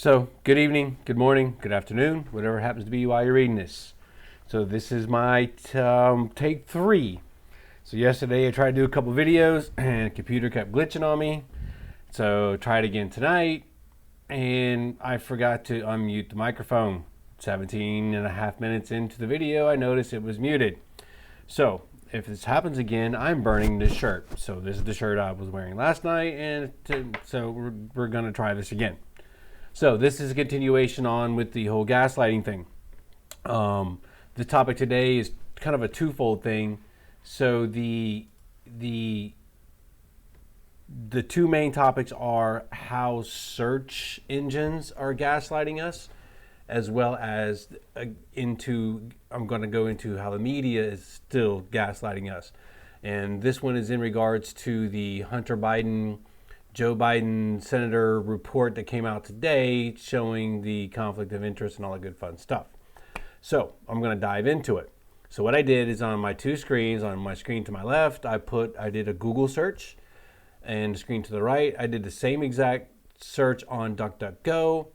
So, good evening, good morning, good afternoon, whatever happens to be while you're reading this. So, this is my take 3. So, yesterday I tried to do a couple videos and the computer kept glitching on me. So, tried again tonight and I forgot to unmute the microphone. 17 and a half minutes into the video, I noticed it was muted. So, if this happens again, I'm burning this shirt. So, this is the shirt I was wearing last night, and so we're going to try this again. So this is a continuation on with the whole gaslighting thing. The topic today is kind of a twofold thing. So the two main topics are how search engines are gaslighting us, as well as I'm going to go into how the media is still gaslighting us. And this one is in regards to the Joe Biden senator report that came out today showing the conflict of interest and all that good fun stuff. So I'm going to dive into it. So what I did is on my two screens, on my screen to my left, I did a Google search, and the screen to the right, I did the same exact search on DuckDuckGo,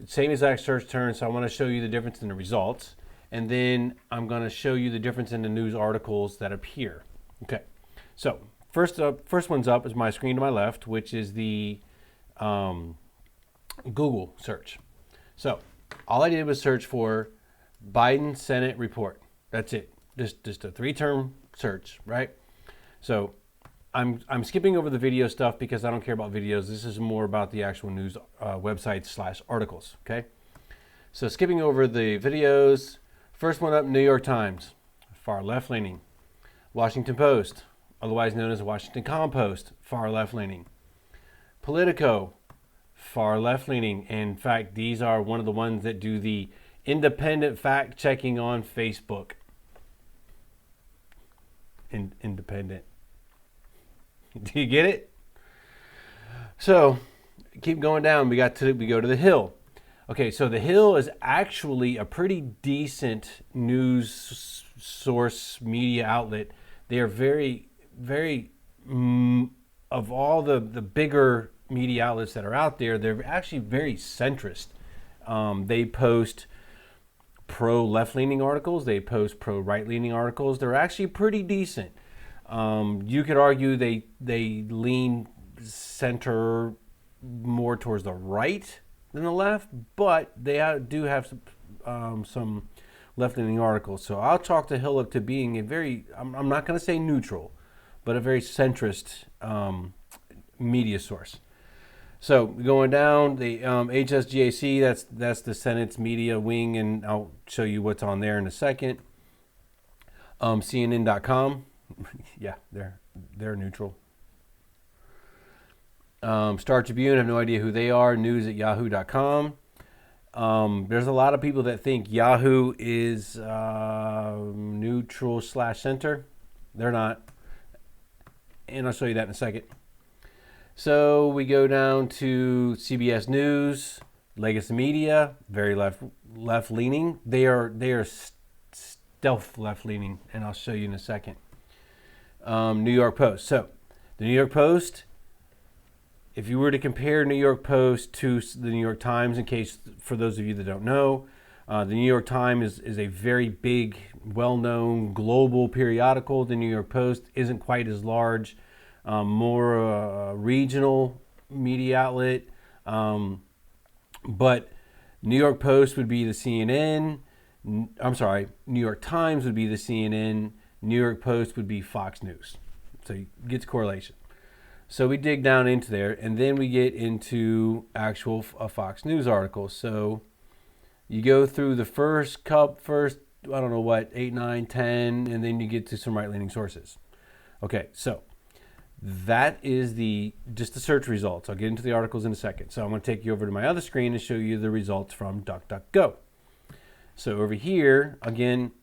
same exact search term. So I want to show you the difference in the results, and then I'm going to show you the difference in the news articles that appear. Okay, so first one's up is my screen to my left, which is the Google search. So all I did was search for Biden Senate report. That's it. Just a 3-term search, right? So I'm skipping over the video stuff because I don't care about videos. This is more about the actual news websites / articles. Okay. So skipping over the videos. First one up, New York Times, far left leaning. Washington Post, otherwise known as Washington Compost, far left-leaning. Politico, far left-leaning. In fact, these are one of the ones that do the independent fact-checking on Facebook. Independent. Do you get it? So, keep going down. We go to the Hill. Okay, so the Hill is actually a pretty decent news source media outlet. They are very of all the bigger media outlets that are out there, they're actually very centrist. They post pro left-leaning articles, they post pro right-leaning articles. They're actually pretty decent. You could argue they lean center more towards the right than the left, but they do have some left-leaning articles. So I'll chalk the Hill up to being I'm not going to say neutral, but a very centrist media source. So going down, the HSGAC, that's the Senate's media wing, and I'll show you what's on there in a second. CNN.com, yeah, they're neutral. Star Tribune, I have no idea who they are. News at yahoo.com. There's a lot of people that think Yahoo is neutral / center. They're not. And I'll show you that in a second. So we go down to CBS News, Legacy Media, very left leaning. They are stealth left leaning, and I'll show you in a second. New York Post. So the New York Post, if you were to compare New York Post to the New York Times, in case for those of you that don't know, the New York Times is a very big, well-known global periodical. The New York Post isn't quite as large, more regional media outlet. But New York Post would be the CNN. I'm sorry, New York Times would be the CNN. New York Post would be Fox News. So you get the correlation. So we dig down into there, and then we get into actual Fox News articles. So you go through the first, I don't know what, 8, 9, 10, and then you get to some right-leaning sources. Okay, so that is just the search results. I'll get into the articles in a second. So I'm going to take you over to my other screen and show you the results from DuckDuckGo. So over here, again,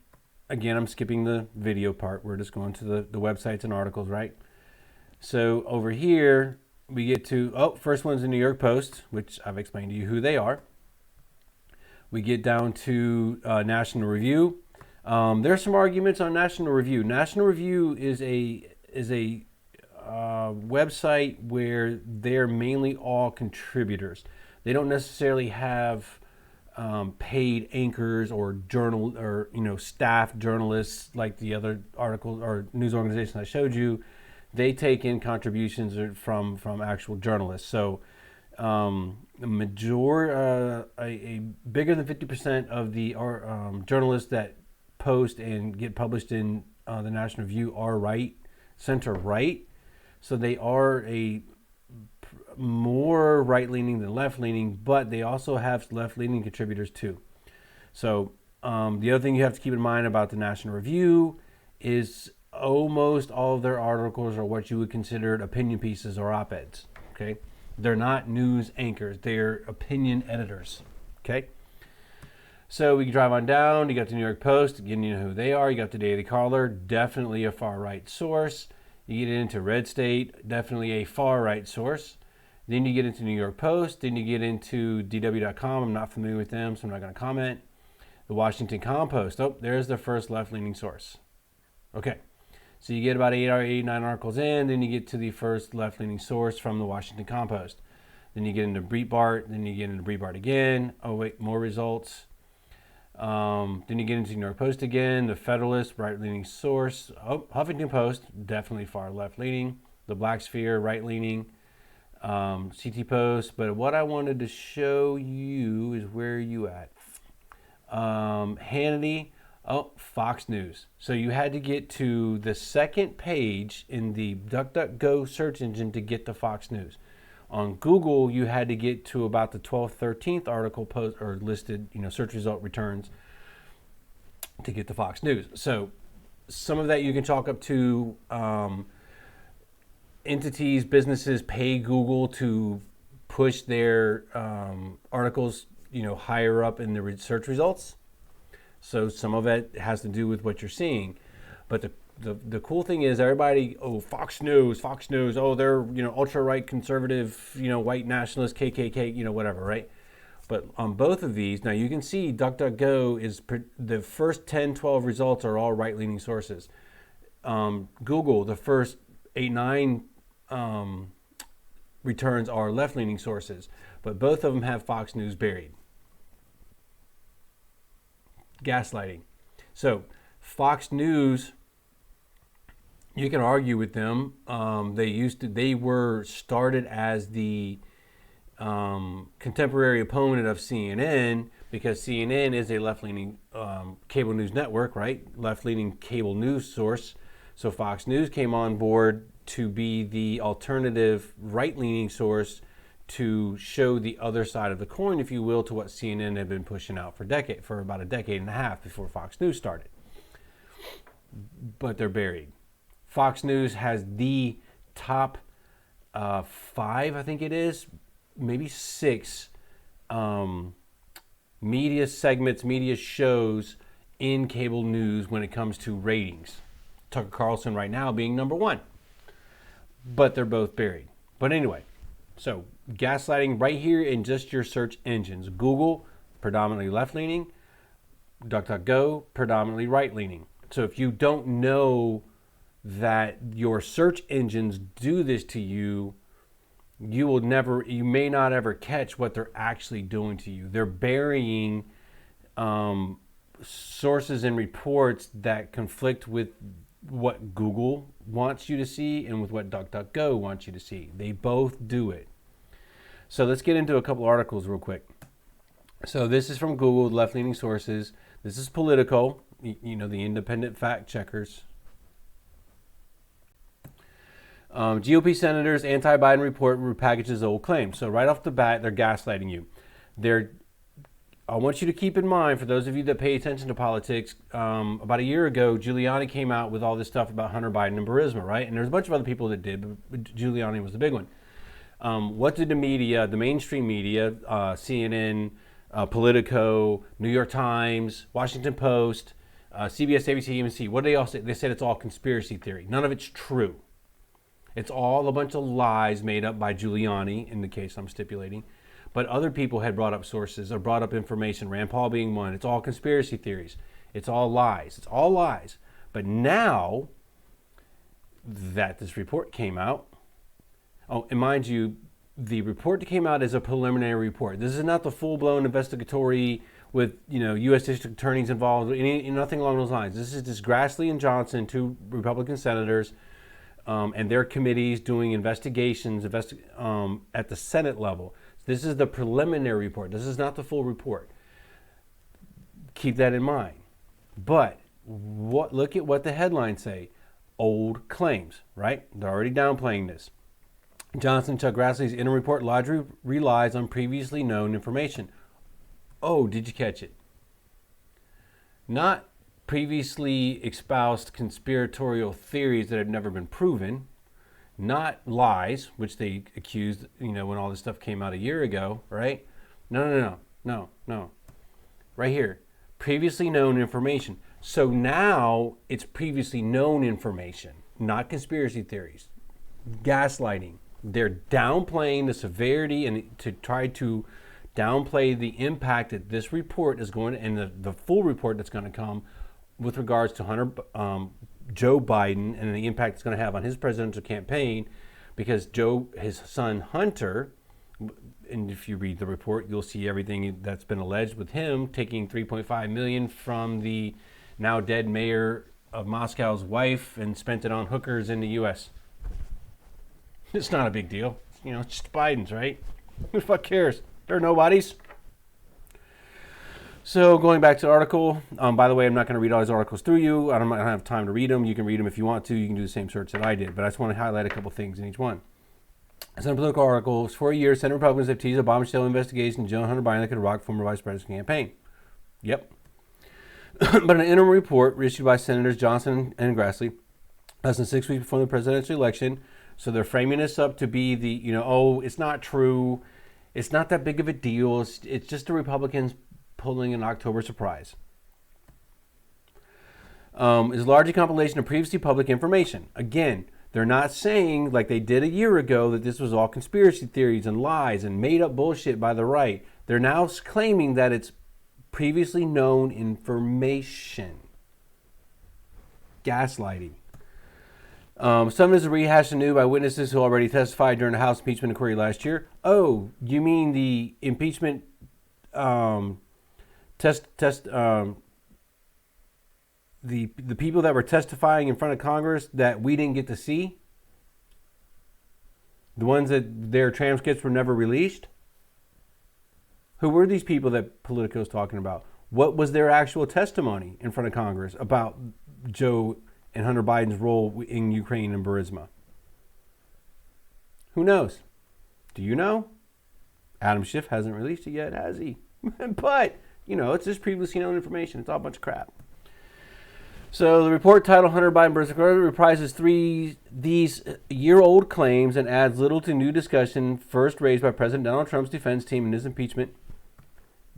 I'm skipping the video part. We're just going to the websites and articles, right? So over here, we get to, first one's the New York Post, which I've explained to you who they are. We get down to National Review. There's some arguments on National Review. National Review is a website where they're mainly all contributors. They don't necessarily have paid anchors or staff journalists like the other articles or news organizations I showed you. They take in contributions from actual journalists. So a bigger than 50% of the journalists that post and get published in the National Review are center right. So they are more right-leaning than left-leaning, but they also have left-leaning contributors too. So the other thing you have to keep in mind about the National Review is almost all of their articles are what you would consider opinion pieces or op-eds. Okay, they're not news anchors; they're opinion editors. Okay. So we can drive on down. You got the New York Post. Again, you know who they are. You got the Daily Caller, definitely a far-right source. You get into Red State, definitely a far-right source. Then you get into New York Post. Then you get into DW.com. I'm not familiar with them, so I'm not going to comment. The Washington Compost. Oh, there's the first left-leaning source. Okay. So you get about 9 articles in. Then you get to the first left-leaning source from the Washington Compost. Then you get into Breitbart. Then you get into Breitbart again. Oh, wait, more results. Then you get into New York Post again. The Federalist, right-leaning source. Oh, Huffington Post, definitely far left-leaning. The Black Sphere, right-leaning. CT Post, but what I wanted to show you is where you at. Hannity, Fox News. So you had to get to the second page in the DuckDuckGo search engine to get to Fox News. On Google, you had to get to about the 12th, 13th article post or listed, search result returns to get to Fox News. So some of that you can chalk up to entities, businesses pay Google to push their articles, higher up in the search results. So some of it has to do with what you're seeing. But the cool thing is everybody, Fox News, they're, ultra right conservative, white nationalist, KKK, whatever, right? But on both of these, now you can see DuckDuckGo is the first 10, 12 results are all right-leaning sources. Google, the first 8, 9 returns are left-leaning sources, but both of them have Fox News buried. Gaslighting. So Fox News, you can argue with them. They were started as the contemporary opponent of CNN because CNN is a left-leaning cable news network, right? Left-leaning cable news source. So Fox News came on board to be the alternative right-leaning source to show the other side of the coin, if you will, to what CNN had been pushing out for about a decade and a half before Fox News started. But they're buried. Fox News has the top 5, I think it is, maybe 6 media segments, media shows in cable news when it comes to ratings. Tucker Carlson right now being number 1. But they're both buried. But anyway, so gaslighting right here in just your search engines. Google, predominantly left-leaning. DuckDuckGo, predominantly right-leaning. So if you don't know that your search engines do this to you, you may not ever catch what they're actually doing to you. They're burying sources and reports that conflict with what Google wants you to see and with what DuckDuckGo wants you to see. They both do it. So let's get into a couple articles real quick. So this is from Google, left-leaning sources. This is Politico, the independent fact checkers. GOP senators anti-Biden report repackages old claims. So right off the bat, they're gaslighting you. I want you to keep in mind, for those of you that pay attention to politics, about a year ago, Giuliani came out with all this stuff about Hunter Biden and Burisma, right? And there's a bunch of other people that did, but Giuliani was the big one. What did the media, the mainstream media, CNN, Politico, New York Times, Washington Post, CBS, ABC, NBC, what did they all say? They said it's all conspiracy theory. None of it's true. It's all a bunch of lies made up by Giuliani, in the case I'm stipulating. But other people had brought up sources or brought up information, Rand Paul being one. It's all conspiracy theories. It's all lies. It's all lies. But now that this report came out, and mind you, the report that came out is a preliminary report. This is not the full-blown investigatory with U.S. district attorneys involved, nothing along those lines. This is just Grassley and Johnson, two Republican senators, and their committees doing investigations at the Senate level. This is the preliminary report. This is not the full report. Keep that in mind. But look at what the headlines say. Old claims, right? They're already downplaying this. Johnson Chuck Grassley's interim report largely relies on previously known information. Oh, did you catch it? Not previously espoused conspiratorial theories that have never been proven. Not lies, which they accused, when all this stuff came out a year ago, right? No. Right here. Previously known information. So now it's previously known information, not conspiracy theories. Gaslighting. They're downplaying the severity and to try to downplay the impact that this report is going to, and the full report that's going to come with regards to Joe Biden and the impact it's going to have on his presidential campaign, because his son Hunter, and if you read the report, you'll see everything that's been alleged with him taking $3.5 million from the now dead mayor of Moscow's wife and spent it on hookers in the U.S. It's not a big deal. It's just Biden's, right? Who the fuck cares? They're nobodies. So going back to the article, by the way, I'm not going to read all these articles through you. I don't have time to read them. You can read them if you want to. You can do the same search that I did. But I just want to highlight a couple things in each one. Senate political articles. For a year, Senate Republicans have teased a bombshell investigation into Joe Hunter Biden that could rock former vice president's campaign. Yep. But an interim report issued by Senators Johnson and Grassley less than 6 weeks before the presidential election. So they're framing this up to be the, it's not true. It's not that big of a deal. It's just the Republicans pulling an October surprise. Is largely a compilation of previously public information. Again, they're not saying, like they did a year ago, that this was all conspiracy theories and lies and made up bullshit by the right. They're now claiming that it's previously known information. Gaslighting. Some is a rehash anew by witnesses who already testified during the House impeachment inquiry last year. Oh, you mean the impeachment the people that were testifying in front of Congress that we didn't get to see? The ones that their transcripts were never released? Who were these people that Politico's talking about? What was their actual testimony in front of Congress about Joe and Hunter Biden's role in Ukraine and Burisma? Who knows? Do you know? Adam Schiff hasn't released it yet, has he? But, it's just previously known information. It's all a bunch of crap. So the report titled Hunter Biden Burisma reprises these year-old claims and adds little to new discussion first raised by President Donald Trump's defense team in his impeachment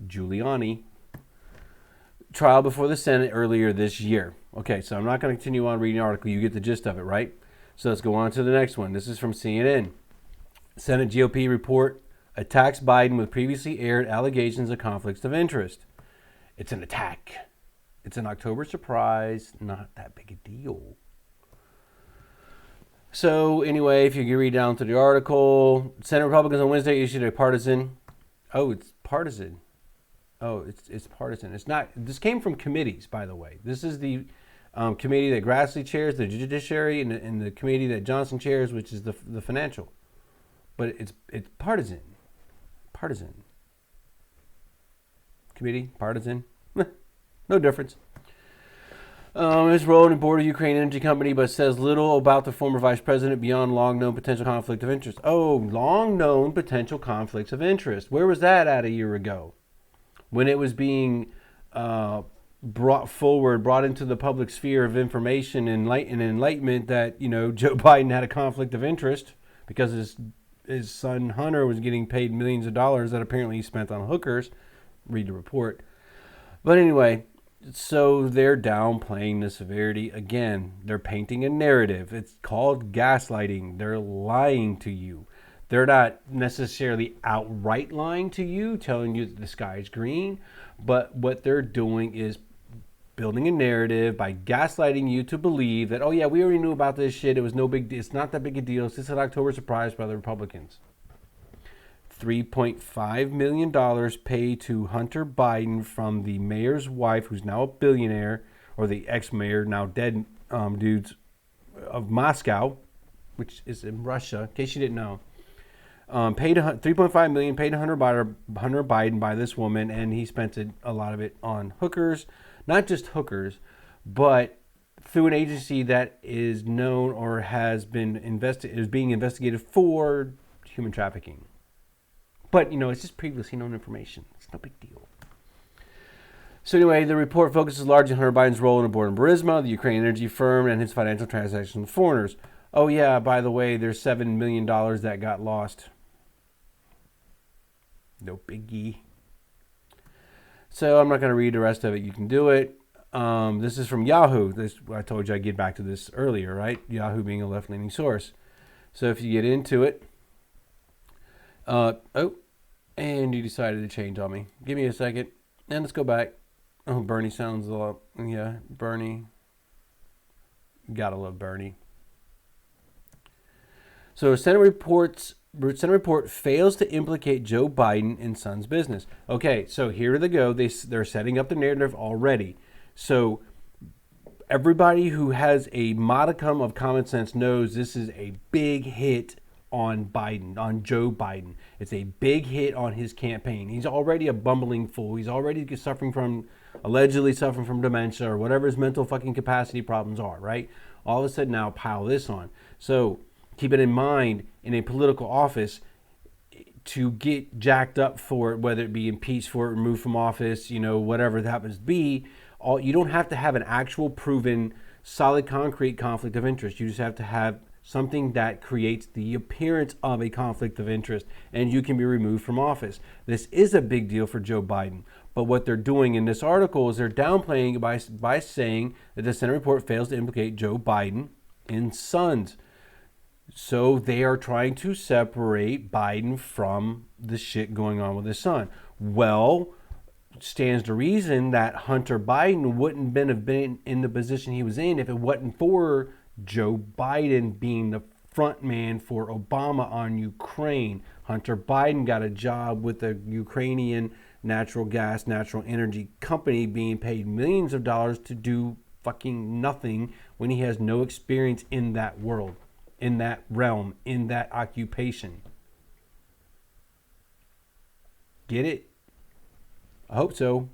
Giuliani trial before the Senate earlier this year. Okay, so I'm not going to continue on reading the article. You get the gist of it, right? So let's go on to the next one. This is from CNN. Senate GOP report attacks Biden with previously aired allegations of conflicts of interest. It's an attack. It's an October surprise. Not that big a deal. So anyway, if you can read down to the article, Senate Republicans on Wednesday issued a partisan. Oh, it's partisan. Oh, it's partisan. It's not. This came from committees, by the way. This is the committee that Grassley chairs, the Judiciary, and the committee that Johnson chairs, which is the Financial. But it's partisan. Partisan. Committee, partisan. No difference. His role in the board of Ukraine Energy Company, but says little about the former vice president beyond long-known potential conflict of interest. Oh, long-known potential conflicts of interest. Where was that at a year ago? When it was being brought into the public sphere of information and enlightenment that, Joe Biden had a conflict of interest because his son Hunter was getting paid millions of dollars that apparently he spent on hookers. Read the report. But anyway, so they're downplaying the severity. Again, they're painting a narrative. It's called gaslighting. They're lying to you. They're not necessarily outright lying to you, telling you that the sky is green, but what they're doing is building a narrative by gaslighting you to believe that, oh yeah, we already knew about this shit. It was no big deal. It's not that big a deal. It's just an October surprise by the Republicans. $3.5 million paid to Hunter Biden from the mayor's wife, who's now a billionaire, or the ex-mayor, now dead dudes of Moscow, which is in Russia, in case you didn't know. Paid $3.5 million paid to Hunter Biden by this woman, and he spent a lot of it on hookers, not just hookers, but through an agency that is known or is being investigated for human trafficking. But it's just previously known information. It's no big deal. So anyway, the report focuses largely on Hunter Biden's role in the board of Burisma, the Ukrainian energy firm, and his financial transactions with foreigners. Oh yeah, by the way, there's $7 million that got lost. No biggie. So I'm not going to read the rest of it. You can do it. This is from Yahoo. I told you I'd get back to this earlier, right? Yahoo being a left-leaning source. So if you get into it, and you decided to change on me. Give me a second, and let's go back. Oh, Bernie sounds a lot. Yeah, Bernie. Gotta love Bernie. So Senate report fails to implicate Joe Biden in son's business. Okay, so here they go. They're setting up the narrative already. So everybody who has a modicum of common sense knows this is a big hit on Biden, on Joe Biden. It's a big hit on his campaign. He's already a bumbling fool. He's already allegedly suffering from dementia or whatever his mental fucking capacity problems are, right? All of a sudden now pile this on. So keep it in mind, in a political office, to get jacked up for it, whether it be impeached for it, removed from office, whatever that happens to be, you don't have to have an actual proven, solid, concrete conflict of interest. You just have to have something that creates the appearance of a conflict of interest, and you can be removed from office. This is a big deal for Joe Biden. But what they're doing in this article is they're downplaying it by saying that the Senate report fails to implicate Joe Biden in sons. So they are trying to separate Biden from the shit going on with his son. Well, stands to reason that Hunter Biden wouldn't have been in the position he was in if it wasn't for Joe Biden being the front man for Obama on Ukraine. Hunter Biden got a job with the Ukrainian natural energy company, being paid millions of dollars to do fucking nothing when he has no experience in that world, in that realm, in that occupation. Get it? I hope so.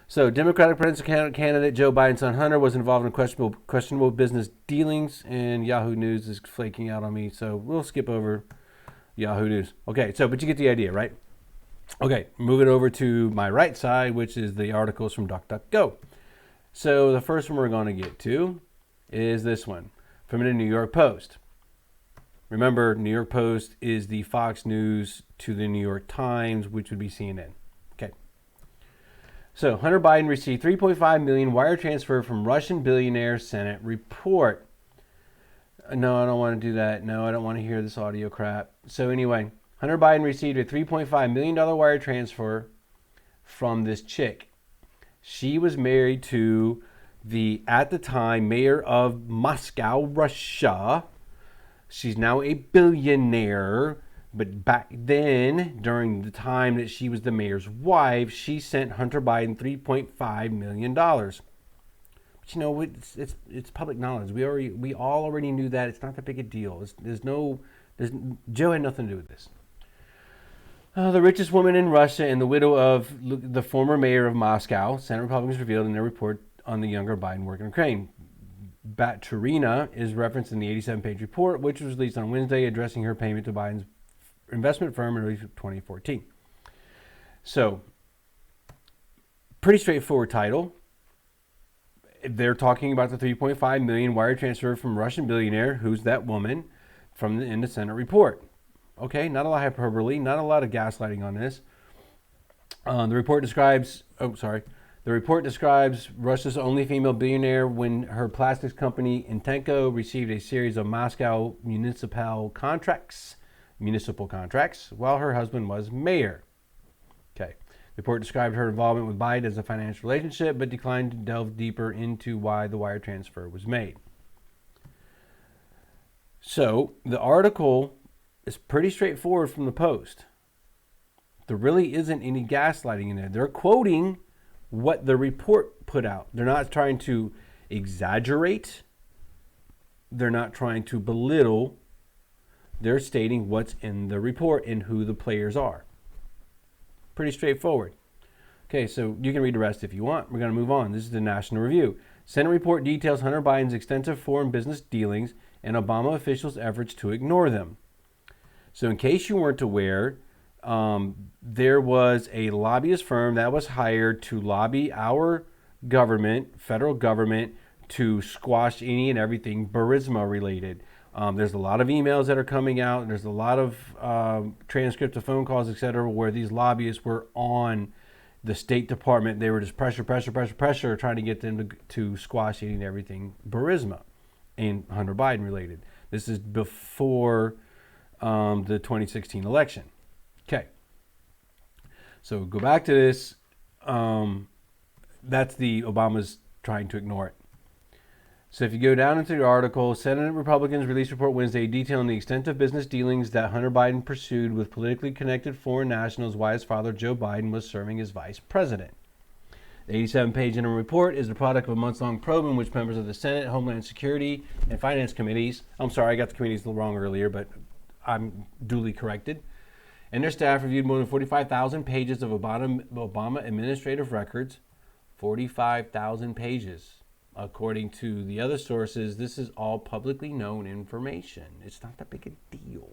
So, Democratic presidential candidate Joe Biden's son Hunter was involved in questionable business dealings, and Yahoo News is flaking out on me, so we'll skip over Yahoo News. Okay, but you get the idea, right? Okay, moving over to my right side, which is the articles from DuckDuckGo. So, the first one we're going to get to is this one from the New York Post. Remember, New York Post is the Fox News to the New York Times, which would be CNN. Okay. So, Hunter Biden received $3.5 million wire transfer from Russian billionaire, Senate report. No, I don't want to do that. No, I don't want to hear this audio crap. So anyway, Hunter Biden received a $3.5 million wire transfer from this chick. She was married to the, at the time, mayor of Moscow, Russia. She's now a billionaire. But back then, during the time that she was the mayor's wife, she sent Hunter Biden $3.5 million. But it's public knowledge. We all already knew that. It's not that big a deal. Joe had nothing to do with this. The richest woman in Russia and the widow of the former mayor of Moscow, Senate Republicans revealed in their report on the younger Biden work in Ukraine. Baturina is referenced in the 87-page report, which was released on Wednesday, addressing her payment to Biden's investment firm in early 2014. So, pretty straightforward title. They're talking about the $3.5 million wire transfer from Russian billionaire, who's that woman, in the Senate report. Okay, not a lot of hyperbole, not a lot of gaslighting on this. The report describes Russia's only female billionaire when her plastics company Intenko received a series of Moscow municipal contracts while her husband was mayor. Okay. The report described her involvement with Biden as a financial relationship, but declined to delve deeper into why the wire transfer was made. So the article It's pretty straightforward from the Post. There really isn't any gaslighting in there. They're quoting what the report put out. They're not trying to exaggerate. They're not trying to belittle. They're stating what's in the report and who the players are. Pretty straightforward. Okay, so you can read the rest if you want. We're going to move on. This is the National Review. Senate report details Hunter Biden's extensive foreign business dealings and Obama officials' efforts to ignore them. So in case you weren't aware, there was a lobbyist firm that was hired to lobby our government, federal government, to squash any and everything Burisma related. There's a lot of emails that are coming out. There's a lot of transcripts of phone calls, etc., where these lobbyists were on the State Department. They were just pressure, trying to get them to squash any and everything Burisma and Hunter Biden related. This is before the 2016 election. Okay. So go back to this. That's the Obama's trying to ignore it. So if you go down into the article, Senate Republicans released a report Wednesday detailing the extent of business dealings that Hunter Biden pursued with politically connected foreign nationals while his father, Joe Biden, was serving as vice president. The 87-page interim report is the product of a months-long probe in which members of the Senate, Homeland Security, and Finance committees, I'm sorry, I got the committees a little wrong earlier, but I'm duly corrected, and their staff reviewed more than 45,000 pages of Obama administrative records. 45,000 pages. According to the other sources, this is all publicly known information. It's not that big a deal.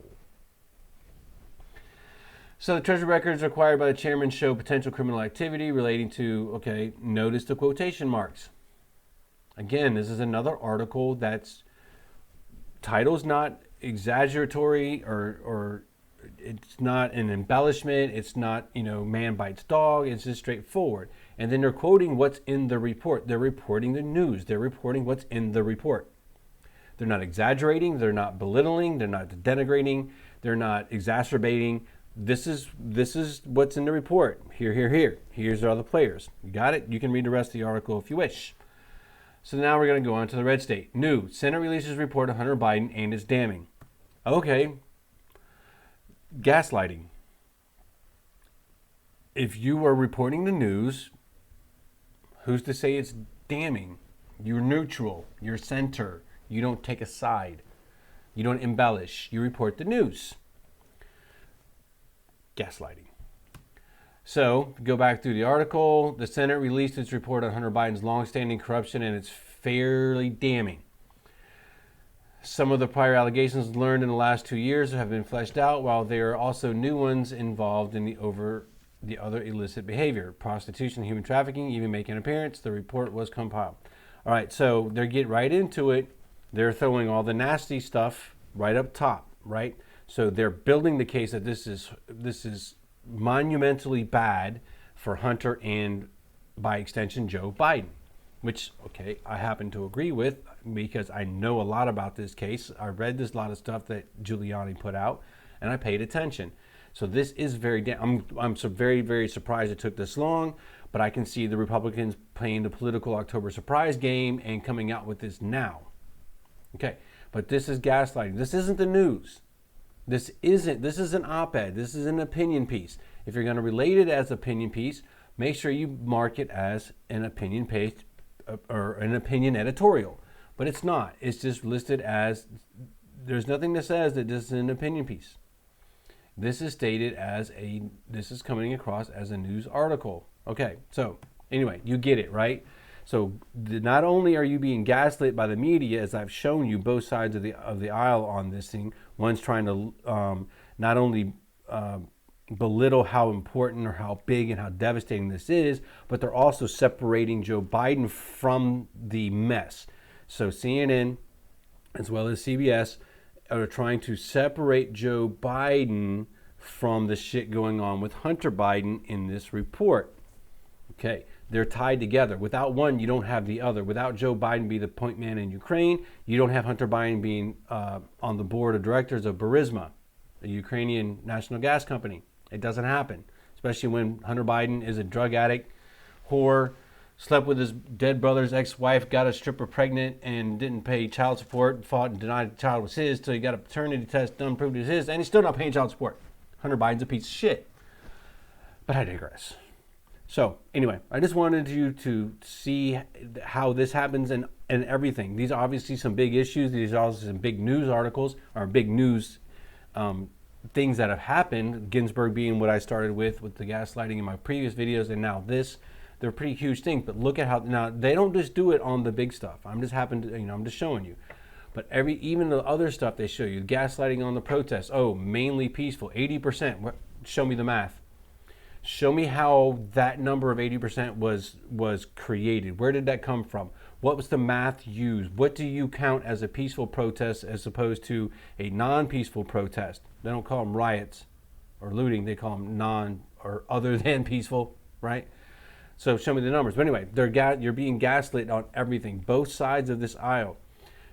So the Treasury records required by the chairman show potential criminal activity relating to, notice the quotation marks. Again, this is another article that's, title's not exaggeratory or it's not an embellishment. It's not, man bites dog. It's just straightforward. And then they're quoting what's in the report. They're reporting the news. They're reporting what's in the report. They're not exaggerating. They're not belittling. They're not denigrating. They're not exacerbating. This is what's in the report. Here. Here's all the players. You got it? You can read the rest of the article if you wish. So now we're going to go on to the red state. New. Senate releases report of Hunter Biden and is damning. Okay. Gaslighting. If you are reporting the news, who's to say it's damning? You're neutral. You're center. You don't take a side. You don't embellish. You report the news. Gaslighting. So, go back through the article. The Senate released its report on Hunter Biden's longstanding corruption, and it's fairly damning. Some of the prior allegations learned in the last 2 years have been fleshed out, while there are also new ones involved in the other illicit behavior. Prostitution, human trafficking, even making an appearance. The report was compiled. All right, so they get right into it. They're throwing all the nasty stuff right up top, right? So they're building the case that this is monumentally bad for Hunter and, by extension, Joe Biden, which, I happen to agree with because I know a lot about this case. I read this lot of stuff that Giuliani put out, and I paid attention. So this is I'm so very, very surprised it took this long, but I can see the Republicans playing the political October surprise game and coming out with this now. Okay, but this is gaslighting. This isn't the news. This is an op-ed. This is an opinion piece. If you're going to relate it as opinion piece, make sure you mark it as an opinion piece or an opinion editorial. But it's not. It's just listed as, there's nothing that says that this is an opinion piece. This is stated as this is coming across as a news article. Okay, so anyway, you get it, right? So not only are you being gaslit by the media, as I've shown you both sides of the aisle on this thing. One's trying to not only belittle how important or how big and how devastating this is, but they're also separating Joe Biden from the mess. So CNN, as well as CBS, are trying to separate Joe Biden from the shit going on with Hunter Biden in this report. Okay, they're tied together. Without one, you don't have the other. Without Joe Biden being the point man in Ukraine, you don't have Hunter Biden being on the board of directors of Burisma, the Ukrainian national gas company. It doesn't happen, especially when Hunter Biden is a drug addict, whore, slept with his dead brother's ex-wife, got a stripper pregnant, and didn't pay child support, fought and denied the child was his, till he got a paternity test done, proved it was his, and he's still not paying child support. Hunter Biden's a piece of shit. But I digress. So anyway, I just wanted you to see how this happens and everything. These are obviously some big issues. These are also some big news articles or big news things that have happened. Ginsburg being what I started with the gaslighting in my previous videos, and now this. They're pretty huge things. But look at how now they don't just do it on the big stuff. I'm just I'm just showing you. But even the other stuff they show you, gaslighting on the protests. Oh, mainly peaceful, 80%. Show me the math. Show me how that number of 80% was created. Where did that come from? What was the math used? What do you count as a peaceful protest as opposed to a non-peaceful protest? They don't call them riots or looting. They call them non or other than peaceful, right? So show me the numbers. But anyway, you're being gaslit on everything, both sides of this aisle.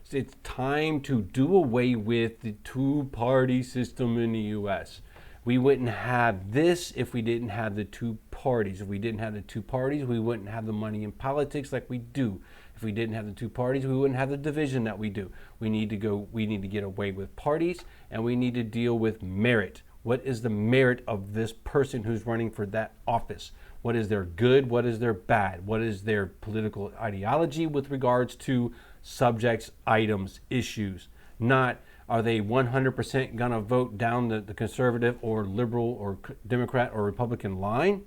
So it's time to do away with the two-party system in the U.S. We wouldn't have this if we didn't have the two parties. If we didn't have the two parties, we wouldn't have the money in politics like we do. If we didn't have the two parties, we wouldn't have the division that we do. We need to get away with parties, and we need to deal with merit. What is the merit of this person who's running for that office? What is their good? What is their bad? What is their political ideology with regards to subjects, items, issues? Not, are they 100% going to vote down the conservative or liberal or Democrat or Republican line?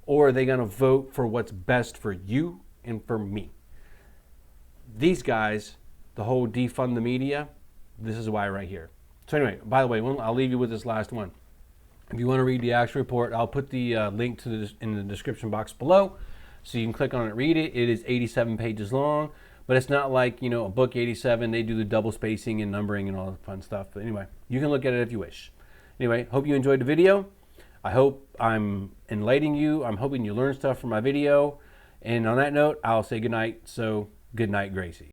Or are they going to vote for what's best for you and for me? These guys, the whole defund the media, this is why right here. So anyway, by the way, I'll leave you with this last one. If you want to read the actual report, I'll put the link to in the description box below, so you can click on it, read it. It is 87 pages long, but it's not like a book 87. They do the double spacing and numbering and all the fun stuff. But anyway, you can look at it if you wish. Anyway, hope you enjoyed the video. I hope I'm enlightening you. I'm hoping you learn stuff from my video. And on that note, I'll say good night. So good night, Gracie.